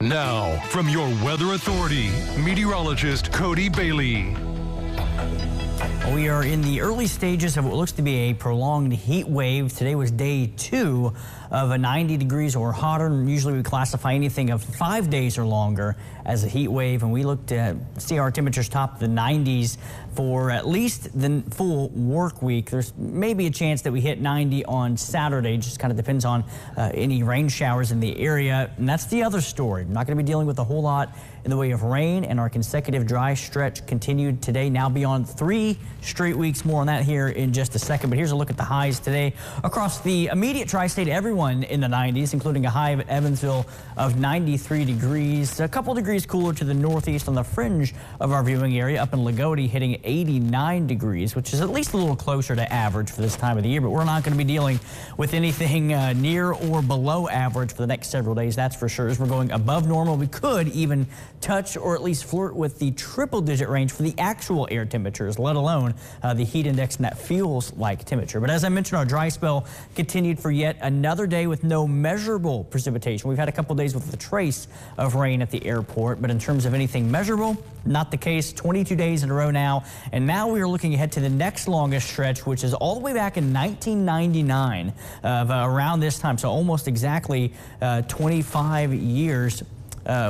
Now, from your weather authority, meteorologist Cody Bailey. We are in the early stages of what looks to be a prolonged heat wave. Today was day 2 of a 90 degrees or hotter. Usually we classify anything of 5 days or longer as a heat wave, and we look to see our temperatures top the 90s for at least the full work week. There's maybe a chance that we hit 90 on Saturday. Just kind of depends on any rain showers in the area. And that's the other story. We're not going to be dealing with a whole lot in the way of rain, and our consecutive dry stretch continued today, now beyond 3 straight weeks. More on that here in just a second. But here's a look at the highs today across the immediate tri-state. Everyone in the 90s, including a high at Evansville of 93 degrees. A couple degrees cooler to the northeast on the fringe of our viewing area, up in Lagodi, hitting 89 degrees, which is at least a little closer to average for this time of the year. But we're not going to be dealing with anything near or below average for the next several days, that's for sure. As we're going above normal, we could even touch or at least flirt with the triple-digit range for the actual air temperatures, let alone the heat index and that feels like temperature. But as I mentioned, our dry spell continued for yet another day with no measurable precipitation. We've had a couple days with a trace of rain at the airport, but in terms of anything measurable, not the case. 22 days in a row now, and now we are looking ahead to the next longest stretch, which is all the way back in 1999 of around this time, so almost exactly 25 years.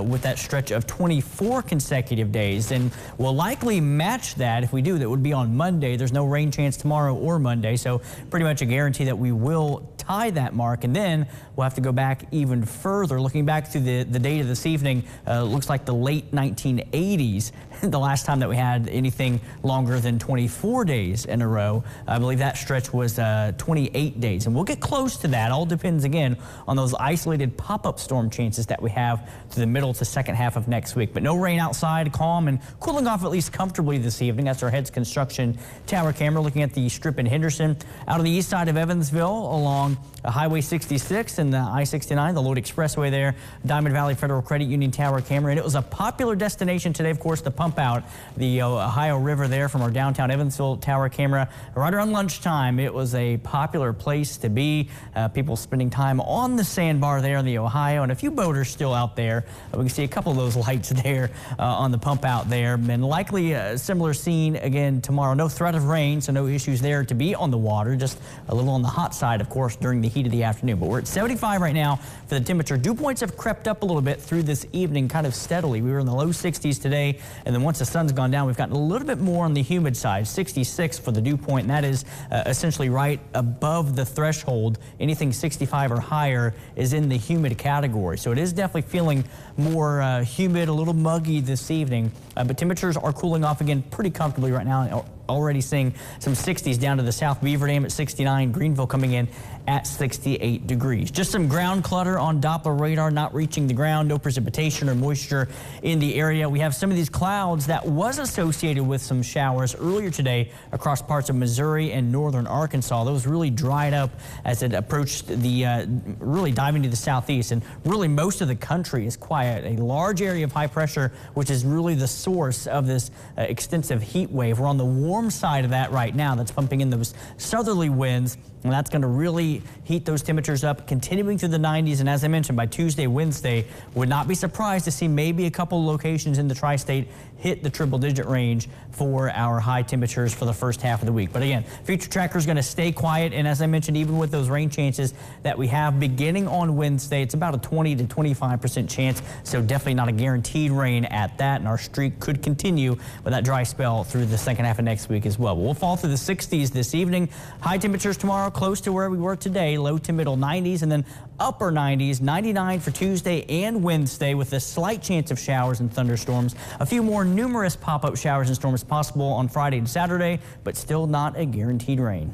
With that stretch of 24 consecutive days, and we'll likely match that. If we do, that would be on Monday. There's no rain chance tomorrow or Monday, so pretty much a guarantee that we will tie that mark, and then we'll have to go back even further. Looking back through the data this evening, looks like the late 1980s, the last time that we had anything longer than 24 days in a row. I believe that stretch was 28 days, and we'll get close to that. All depends, again, on those isolated pop-up storm chances that we have through the middle to second half of next week. But no rain outside, calm and cooling off at least comfortably this evening. That's our heads construction tower camera looking at the strip in Henderson. Out on the east side of Evansville along Highway 66 and the I-69, the Lode Expressway there, Diamond Valley Federal Credit Union tower camera. And it was a popular destination today, of course, to pump out the Ohio River there from our downtown Evansville tower camera. Right around lunchtime, it was a popular place to be. People spending time on the sandbar there in the Ohio, and a few boaters still out there. We can see a couple of those lights there on the pump out there, and likely a similar scene again tomorrow. No threat of rain, so no issues there to be on the water, just a little on the hot side, of course, during the heat of the afternoon. But we're at 75 right now for the temperature. Dew points have crept up a little bit through this evening, kind of steadily. We were in the low 60s today, and then once the sun's gone down, we've gotten a little bit more on the humid side, 66 for the dew point, and that is essentially right above the threshold. Anything 65 or higher is in the humid category, so it is definitely feeling more humid, a little muggy this evening, but temperatures are cooling off again pretty comfortably right now. Already seeing some 60s down to the South Beaver Dam at 69, Greenville coming in at 68 degrees. Just some ground clutter on Doppler radar, not reaching the ground, no precipitation or moisture in the area. We have some of these clouds that was associated with some showers earlier today across parts of Missouri and northern Arkansas. Those really dried up as it approached the, really diving to the southeast, and really most of the country is quiet. A large area of high pressure, which is really the source of this extensive heat wave. We're on the warm side of that right now. That's pumping in those southerly winds, and that's going to really heat those temperatures up, continuing through the 90s. And as I mentioned, by Tuesday, Wednesday, would not be surprised to see maybe a couple locations in the tri-state hit the triple-digit range for our high temperatures for the first half of the week. But again, future tracker is going to stay quiet, and as I mentioned, even with those rain chances that we have beginning on Wednesday, it's about a 20 to 25% chance, so definitely not a guaranteed rain at that, and our streak could continue with that dry spell through the second half of next week as well. But we'll fall through the 60s this evening. High temperatures tomorrow close to where we were today, low to middle 90s, and then upper 90s, 99 for Tuesday and Wednesday with a slight chance of showers and thunderstorms. A few more numerous pop-up showers and storms possible on Friday and Saturday, but still not a guaranteed rain.